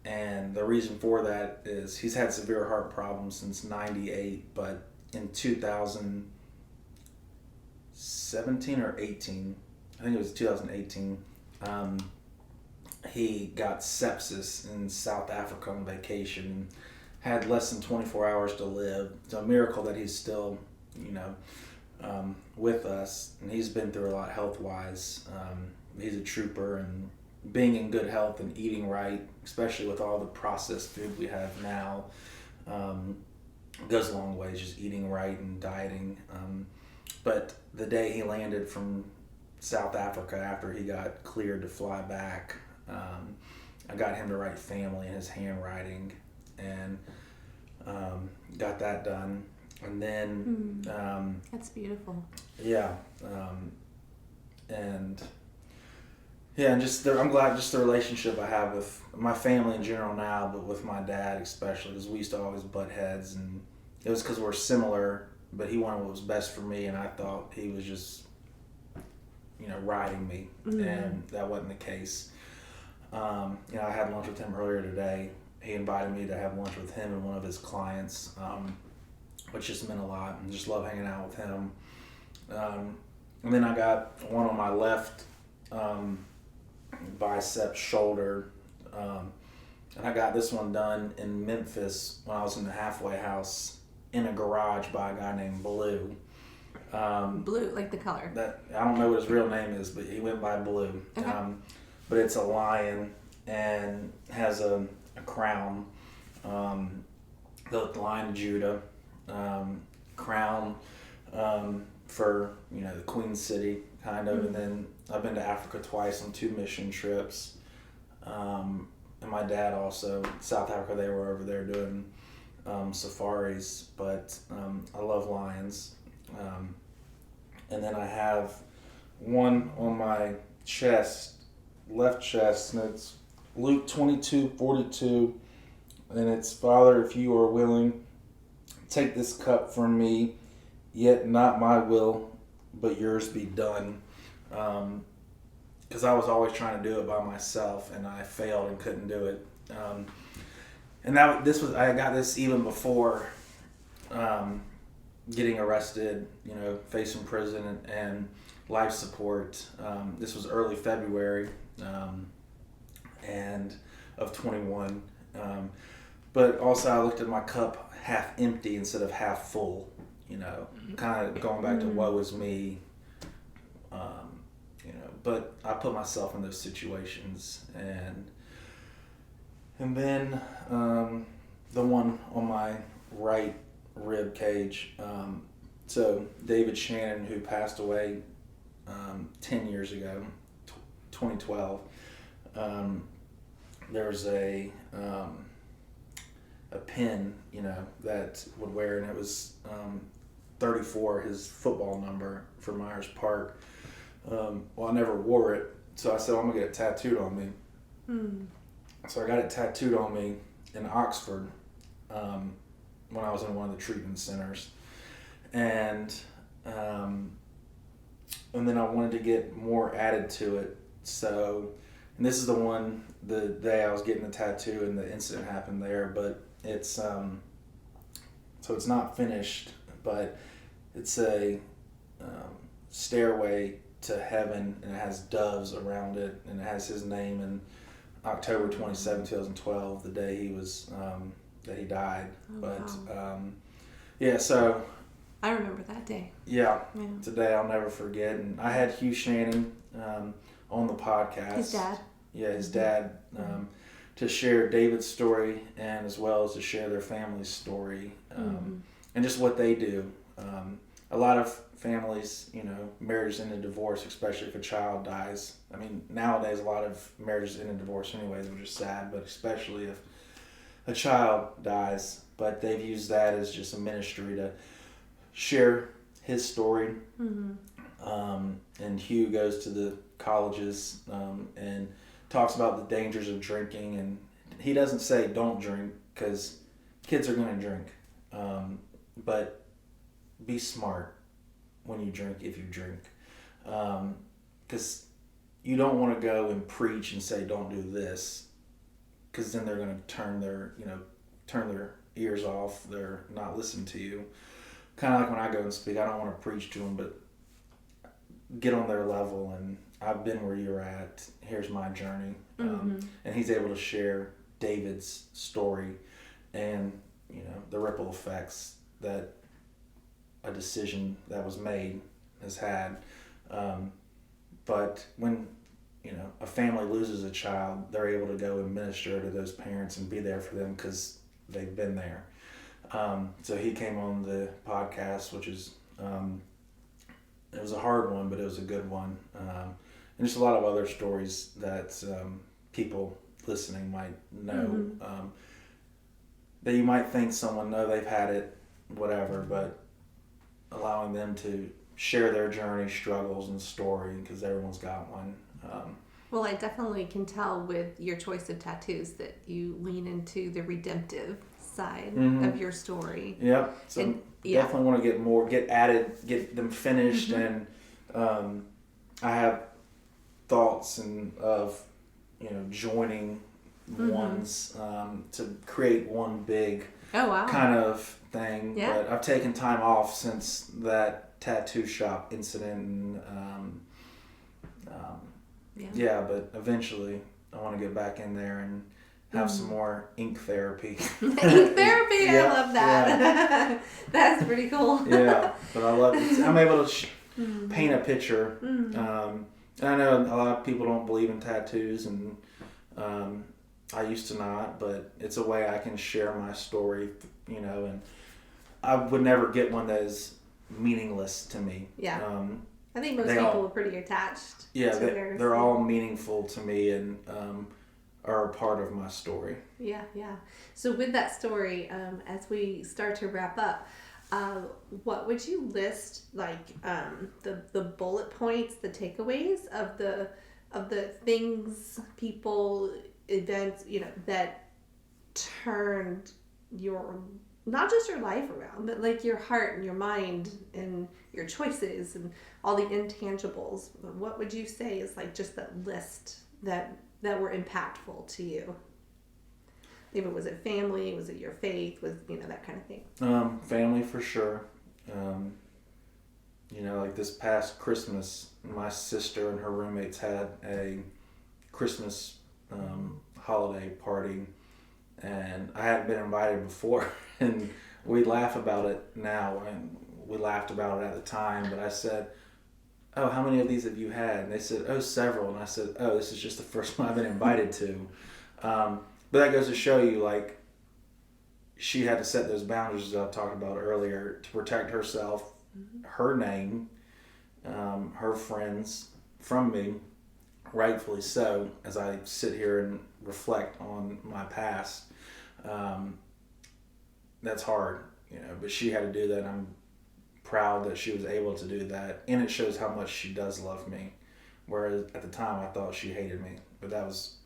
And the reason for that is he's had severe heart problems since '98, but in 2017 or 18, I think it was 2018, he got sepsis in South Africa on vacation, had less than 24 hours to live. It's a miracle that he's still, with us, and he's been through a lot health-wise. He's a trooper, and being in good health and eating right, especially with all the processed food we have now, goes a long way, just eating right and dieting. But the day he landed from South Africa after he got cleared to fly back, I got him to write family in his handwriting, and got that done. And then that's beautiful. Yeah, and just I'm glad just the relationship I have with my family in general now, but with my dad especially, because we used to always butt heads, and it was because we're similar, but he wanted what was best for me, and I thought he was just riding me, and that wasn't the case. I had lunch with him earlier today. He invited me to have lunch with him and one of his clients, which just meant a lot, and just love hanging out with him. And then I got one on my left bicep shoulder, and I got this one done in Memphis when I was in the halfway house in a garage by a guy named Blue. Blue, like the color. That I don't know what his real name is, but he went by Blue. Okay. But it's a lion and has a crown, the Lion of Judah, crown for the Queen City kind of, and then I've been to Africa twice on 2 mission trips, and my dad also South Africa. They were over there doing safaris, but I love lions, and then I have one on my chest, left chest, and it's Luke 22:42, and it's, Father, if you are willing, take this cup from me, yet not my will, but yours be done. Because I was always trying to do it by myself, and I failed and couldn't do it. And I got this even before getting arrested, facing prison and life support. This was early February. And of 21, but also I looked at my cup half empty instead of half full, kind of going back to woe is me, but I put myself in those situations, and then the one on my right rib cage, so David Shannon, who passed away 10 years ago, 2012, there was a pin, that would wear, and it was 34, his football number for Myers Park. Well, I never wore it, so I said, I'm gonna get it tattooed on me. So I got it tattooed on me in Oxford when I was in one of the treatment centers, and then I wanted to get more added to it. So, and this is the day I was getting the tattoo and the incident happened there, but it's so it's not finished, but it's a stairway to heaven, and it has doves around it, and it has his name, and October 27, 2012, the day he was that he died. So I remember that day. Yeah, today I'll never forget. And I had Hugh Shannon on the podcast. His dad. Yeah, his dad, to share David's story, and as well as to share their family's story, and just what they do. A lot of families, marriages end in divorce, especially if a child dies. I mean, nowadays a lot of marriages end in divorce anyways, which is sad, but especially if a child dies. But they've used that as just a ministry to share his story. And Hugh goes to the colleges and talks about the dangers of drinking, and he doesn't say don't drink, because kids are going to drink. But be smart when you drink, if you drink. Because you don't want to go and preach and say don't do this, because then they're going to turn their ears off. They're not listening to you. Kind of like when I go and speak, I don't want to preach to them, but get on their level, and I've been where you're at. Here's my journey. And he's able to share David's story and, the ripple effects that a decision that was made has had. But when, a family loses a child, they're able to go and minister to those parents and be there for them because they've been there. So he came on the podcast, which is, it was a hard one, but it was a good one. And just a lot of other stories that people listening might know. That you might think someone, no, they've had it, whatever, but allowing them to share their journey, struggles, and story, because everyone's got one. Well, I definitely can tell with your choice of tattoos that you lean into the redemptive side of your story. Yep. So definitely want to get them finished, and I have thoughts of joining ones to create one big kind of thing. Yeah. But I've taken time off since that tattoo shop incident, and but eventually I want to get back in there and have some more ink therapy. Ink therapy, I love that. Yeah. That's pretty cool. Yeah, but I love it. I'm able to paint a picture. And I know a lot of people don't believe in tattoos, and I used to not, but it's a way I can share my story, and I would never get one that is meaningless to me. Yeah. I think most people are pretty attached. Yeah, they're all meaningful to me, and are a part of my story. Yeah. So with that story, as we start to wrap up, what would you list, like the bullet points, the takeaways of the things, people, events, that turned your, not just your life around, but like your heart and your mind and your choices and all the intangibles? What would you say is like just that list that were impactful to you? Maybe was it family? Was it your faith? Was that kind of thing? Family for sure. Like this past Christmas, my sister and her roommates had a Christmas holiday party, and I hadn't been invited before, and we laugh about it now, and we laughed about it at the time, but I said, oh, how many of these have you had? And they said, oh, several. And I said, oh, this is just the first one I've been invited to. But that goes to show you, like, she had to set those boundaries that I talked about earlier to protect herself, her name, her friends from me, rightfully so, as I sit here and reflect on my past. That's hard, but she had to do that, and I'm proud that she was able to do that, and it shows how much she does love me, whereas at the time I thought she hated me, but that was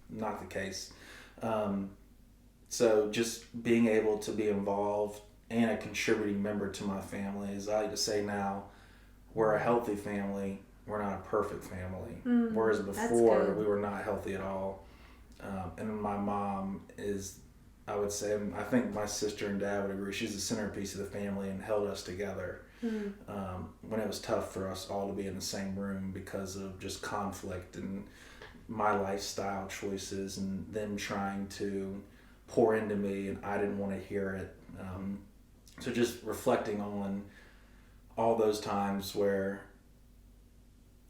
not the case. So just being able to be involved and a contributing member to my family, as I like to say now, we're a healthy family, we're not a perfect family, whereas before we were not healthy at all. And my mom is, I would say, I think my sister and dad would agree, she's the centerpiece of the family and held us together when it was tough for us all to be in the same room because of just conflict and my lifestyle choices and them trying to pour into me, and I didn't want to hear it. So just reflecting on all those times where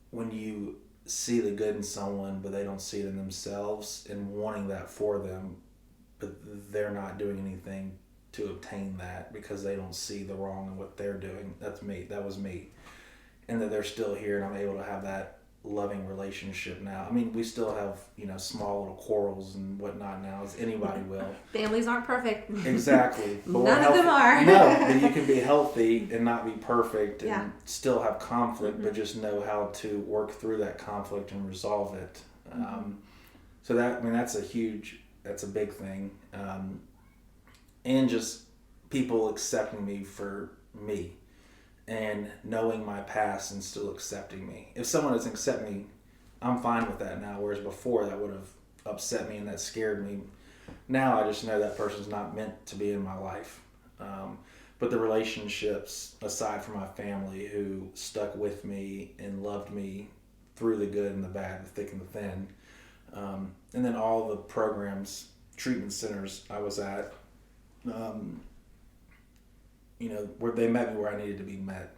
when you see the good in someone but they don't see it in themselves, and wanting that for them, but they're not doing anything to obtain that because they don't see the wrong in what they're doing. That's me. That was me. And that they're still here, and I'm able to have that loving relationship now. I mean, we still have, small little quarrels and whatnot now, as anybody will. Families aren't perfect. Exactly. But none of them are. No, but you can be healthy and not be perfect and still have conflict, but just know how to work through that conflict and resolve it. So that's a big thing. And just people accepting me for me and knowing my past and still accepting me. If someone doesn't accept me, I'm fine with that now, whereas before that would have upset me and that scared me. Now I just know that person's not meant to be in my life. But the relationships, aside from my family who stuck with me and loved me through the good and the bad, the thick and the thin, and then all the programs, treatment centers I was at, where they met me where I needed to be met.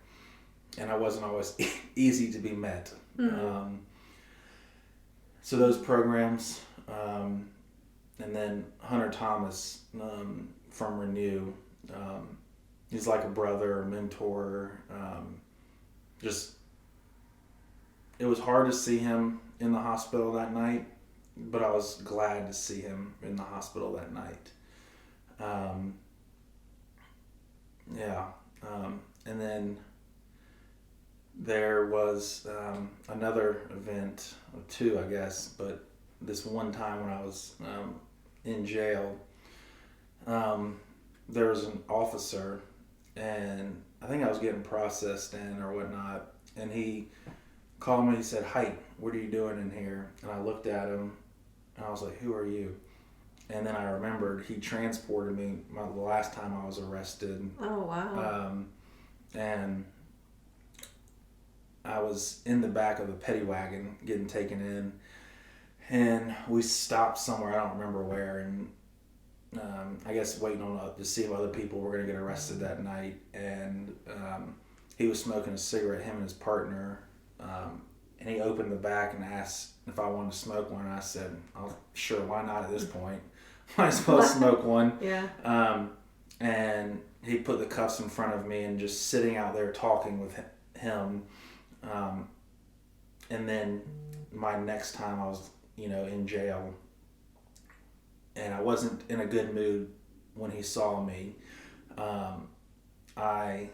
And I wasn't always easy to be met. So those programs, and then Hunter Thomas from Renew, he's like a brother, a mentor. It was hard to see him in the hospital that night, but I was glad to see him in the hospital that night. And then there was another event, or two, I guess, but this one time when I was in jail, there was an officer, and I think I was getting processed in or whatnot, and he called me and he said, "Hite, what are you doing in here?" And I looked at him, and I was like, "Who are you?" And then I remembered he transported me the last time I was arrested. Oh, wow. And I was in the back of the petty wagon getting taken in, and we stopped somewhere, I don't remember where, and I guess waiting to see if other people were going to get arrested that night. And he was smoking a cigarette, him and his partner, and he opened the back and asked if I wanted to smoke one. And I said, "Oh, sure, why not at this point? Might as well smoke one." Yeah. And he put the cuffs in front of me and just sitting out there talking with him. And then my next time I was, in jail, and I wasn't in a good mood when he saw me. I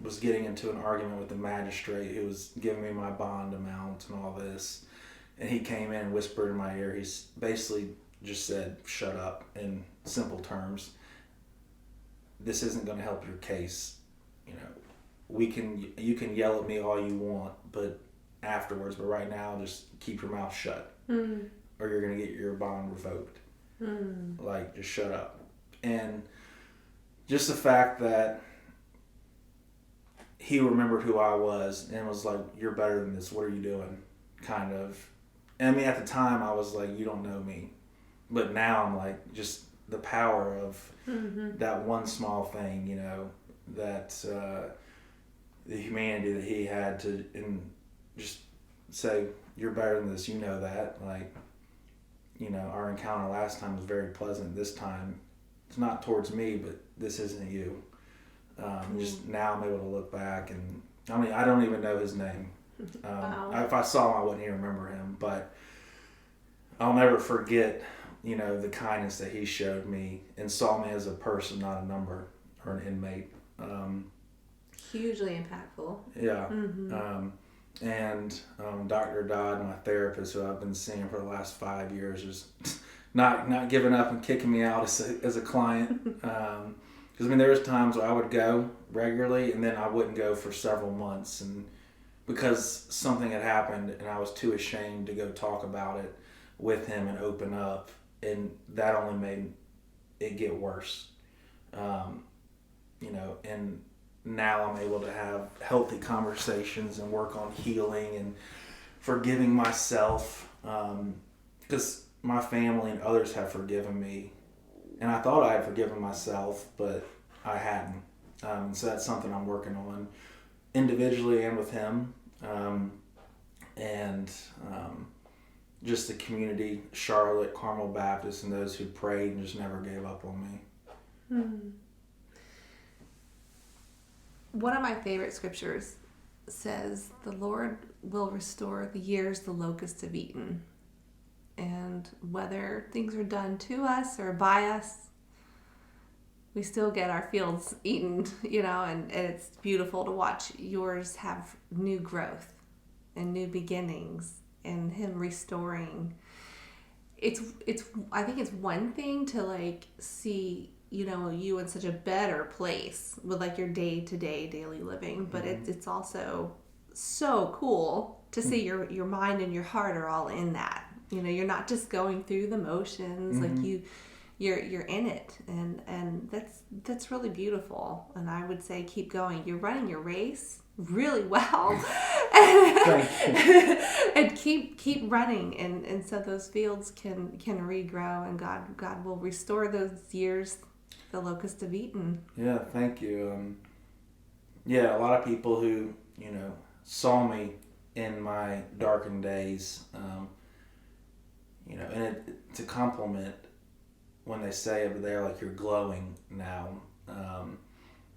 was getting into an argument with the magistrate who was giving me my bond amount and all this. And he came in and whispered in my ear. He basically just said, "Shut up," in simple terms. "This isn't going to help your case. You can yell at me all you want, but afterwards, but right now, just keep your mouth shut, or you're going to get your bond revoked. Like, just shut up." And just the fact that he remembered who I was and was like, "You're better than this. What are you doing?" kind of. And I mean, at the time, I was like, "You don't know me." But now I'm like, just the power of that one small thing, that the humanity that he had to, and just say, "You're better than this, that." Like, our encounter last time was very pleasant. This time, it's not towards me, but this isn't you. Just now I'm able to look back, and I mean, I don't even know his name. Wow. If I saw him, I wouldn't even remember him, but I'll never forget, the kindness that he showed me and saw me as a person, not a number or an inmate. Hugely impactful. Yeah. And Dr. Dodd, my therapist, who I've been seeing for the last 5 years, is not giving up and kicking me out as a client. Because there was times where I would go regularly and then I wouldn't go for several months, and because something had happened and I was too ashamed to go talk about it with him and open up, and that only made it get worse. And now I'm able to have healthy conversations and work on healing and forgiving myself, because my family and others have forgiven me, and I thought I had forgiven myself, but I hadn't. So that's something I'm working on individually and with him, and just the community, Charlotte, Carmel Baptist, and those who prayed and just never gave up on me. One of my favorite scriptures says, "The Lord will restore the years the locusts have eaten." And whether things are done to us or by us, we still get our fields eaten, and it's beautiful to watch yours have new growth and new beginnings and him restoring. It's I think it's one thing to like see, you know, you in such a better place with like your day-to-day daily living, but it's also so cool to see your mind and your heart are all in that. You know, you're not just going through the motions, like you're in it, and that's really beautiful. And I would say keep going. You're running your race really well. And keep running, and so those fields can regrow, and God will restore those years the locusts have eaten. Yeah, thank you. Yeah, a lot of people who, you know, saw me in my darkened days, you know, and it's a compliment when they say over there, like, you're glowing now.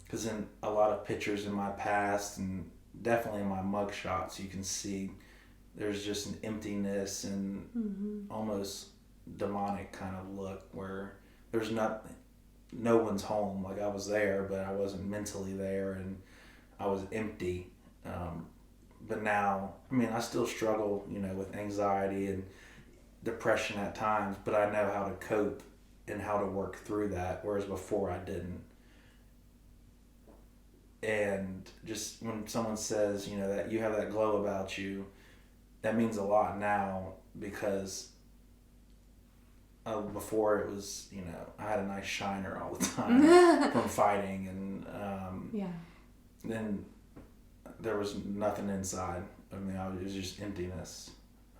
Because in a lot of pictures in my past, and definitely in my mug shots, you can see there's just an emptiness and almost demonic kind of look where there's no one's home. Like, I was there, but I wasn't mentally there, and I was empty. But now, I mean, I still struggle, you know, with anxiety and depression at times, but I know how to cope and how to work through that, whereas before I didn't. And just when someone says, you know, that you have that glow about you, that means a lot now, because before it was, you know, I had a nice shiner all the time from fighting, and then there was nothing inside. I mean, it was just emptiness.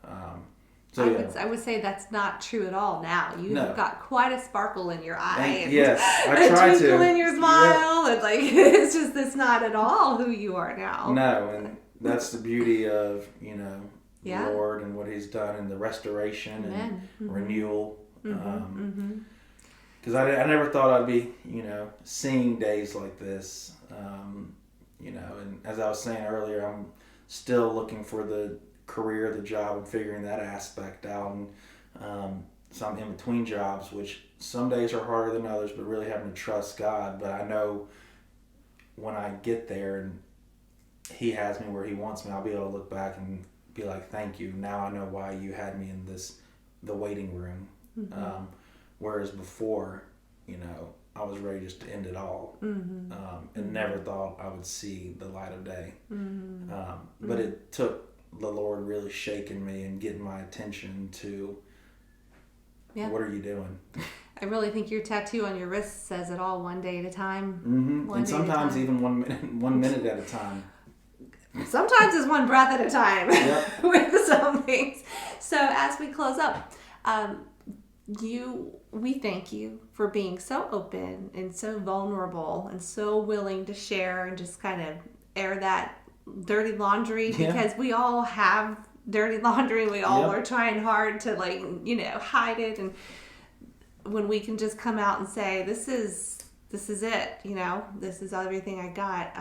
I would say that's not true at all now. You've got quite a sparkle in your eye. Yes, I try to. A twinkle in your smile. Yeah. It's like, it's not at all who you are now. No, and that's the beauty of, you know, the Lord and what He's done, and the restoration and renewal. Because I never thought I'd be, you know, seeing days like this. You know, and as I was saying earlier, I'm still looking for the career, the job, and figuring that aspect out. And so I'm in between jobs, which some days are harder than others, but really having to trust God. But I know when I get there and He has me where He wants me, I'll be able to look back and be like, thank you. Now I know why you had me in the waiting room. Whereas before, you know, I was ready just to end it all, and never thought I would see the light of day. But it took the Lord really shaking me and getting my attention to, what are you doing? I really think your tattoo on your wrist says it all, one day at a time. And sometimes even 1 minute at a time. Sometimes it's one breath at a time with some things. So as we close up, we thank you for being so open and so vulnerable and so willing to share and just kind of air that dirty laundry, because we all have dirty laundry. We all are trying hard to, like, you know, hide it. And when we can just come out and say, this is it, you know, this is everything I got.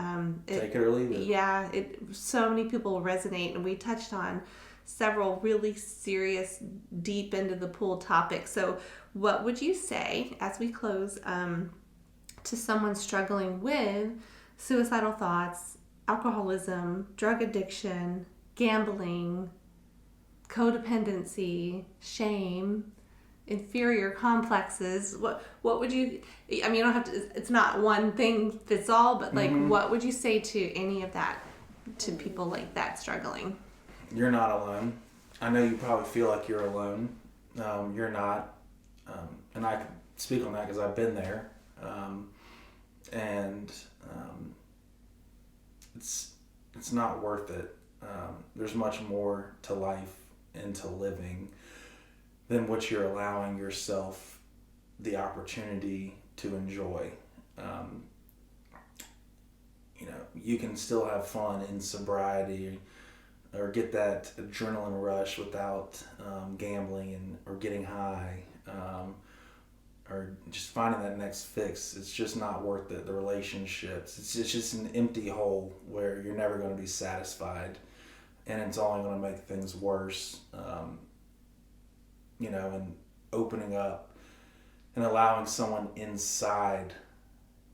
Take it or leave it. Yeah, so many people resonate, and we touched on several really serious, deep into the pool topics. So what would you say as we close to someone struggling with suicidal thoughts, alcoholism, drug addiction, gambling, codependency, shame, inferior complexes? What would you, I mean, you don't have to, it's not one thing fits all, but like, what would you say to any of that, to people like that struggling? You're not alone. I know you probably feel like you're alone. You're not. And I can speak on that because I've been there. It's not worth it. There's much more to life and to living than what you're allowing yourself the opportunity to enjoy. You know, you can still have fun in sobriety, or get that adrenaline rush without gambling or getting high, or just finding that next fix. It's just not worth it. The relationships, it's just an empty hole where you're never going to be satisfied, and it's only going to make things worse. You know, and opening up and allowing someone inside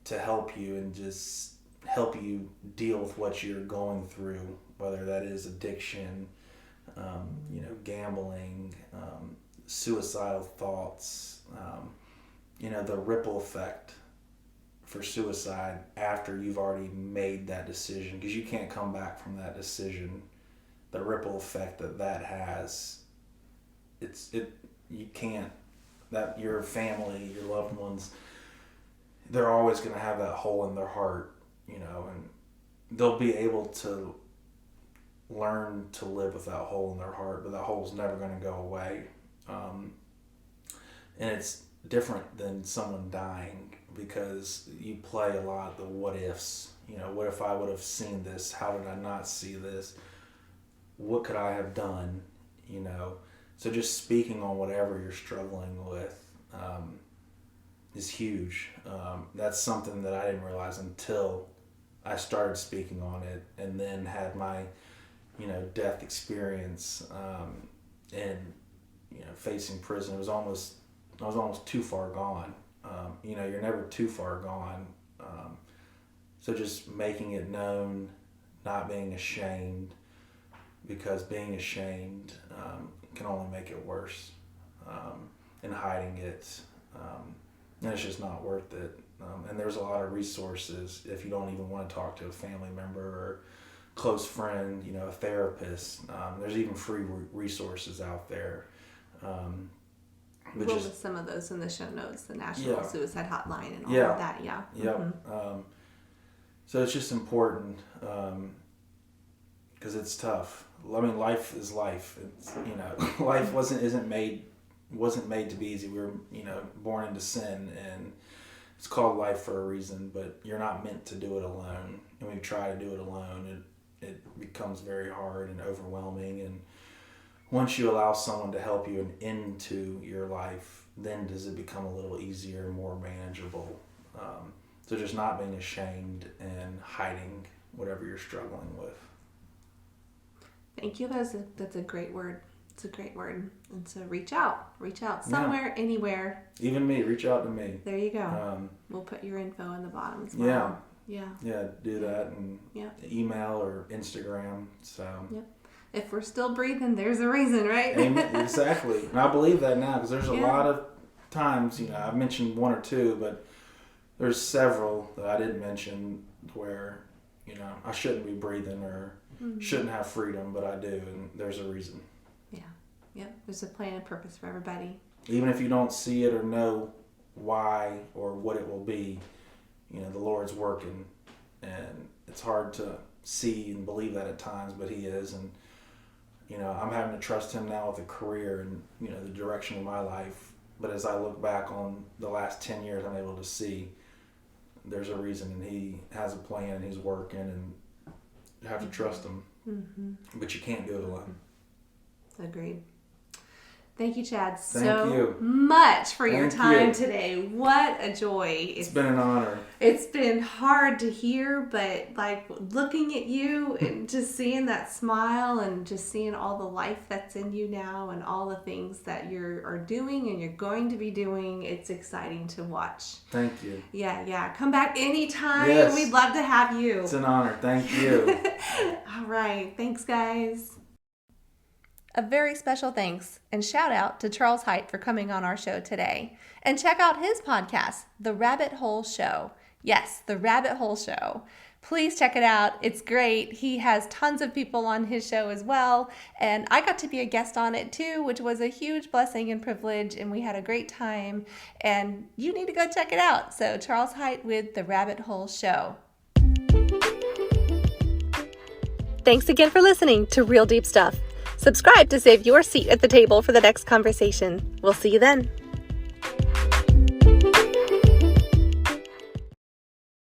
to help you and just help you deal with what you're going through, whether that is addiction, gambling, suicidal thoughts, the ripple effect for suicide after you've already made that decision, because you can't come back from that decision. The ripple effect that has, you can't, that your family, your loved ones, they're always going to have that hole in their heart, and they'll be able to learn to live with that hole in their heart, but that hole's never going to go away. And it's different than someone dying, because you play a lot of the what ifs. What if I would have seen this? How did I not see this? What could I have done? So just speaking on whatever you're struggling with is huge. That's something that I didn't realize until I started speaking on it, and then had my death experience, and facing prison. I was almost too far gone. You're never too far gone. So just making it known, not being ashamed, because being ashamed can only make it worse, and hiding it, and it's just not worth it. And there's a lot of resources if you don't even want to talk to a family member or close friend, a therapist. There's even free resources out there. We'll list some of those in the show notes, the National Suicide Hotline and all of that. Yeah. Mm-hmm. So it's just important, because it's tough. I mean, life is life. It's, life wasn't made to be easy. We were, born into sin, and it's called life for a reason, but you're not meant to do it alone. And when you try to do it alone, it becomes very hard and overwhelming. And once you allow someone to help you into your life, then does it become a little easier, more manageable. So just not being ashamed and hiding whatever you're struggling with. Thank you. That's a great word. It's a great word. And so reach out somewhere, anywhere. Even me, reach out to me. There you go. We'll put your info in the bottom as well. Yeah, do that, and email or Instagram. So. Yep. If we're still breathing, there's a reason, right? Exactly. And I believe that now, because there's a lot of times, I've mentioned one or two, but there's several that I didn't mention where, I shouldn't be breathing or shouldn't have freedom, but I do, and there's a reason. Yeah. Yep. There's a plan and purpose for everybody. Even if you don't see it or know why or what it will be, the Lord's working, and it's hard to see and believe that at times, but He is. And I'm having to trust Him now with a career and the direction of my life. But as I look back on the last 10 years, I'm able to see there's a reason, and He has a plan, and He's working, and you have to trust Him. Mm-hmm. But you can't do it alone. Agreed. Thank you, Chad, Thank you. much for your time today. What a joy. It's been an honor. It's been hard to hear, but looking at you and just seeing that smile and just seeing all the life that's in you now and all the things that you are doing and you're going to be doing, it's exciting to watch. Thank you. Yeah. Come back anytime. Yes. We'd love to have you. It's an honor. Thank you. All right. Thanks, guys. A very special thanks and shout out to Charles Hite for coming on our show today. And check out his podcast, The Rabbit Hole Show. Yes, The Rabbit Hole Show. Please check it out. It's great. He has tons of people on his show as well. And I got to be a guest on it too, which was a huge blessing and privilege. And we had a great time. And you need to go check it out. So Charles Hite with The Rabbit Hole Show. Thanks again for listening to Real Deep Stuff. Subscribe to save your seat at the table for the next conversation. We'll see you then.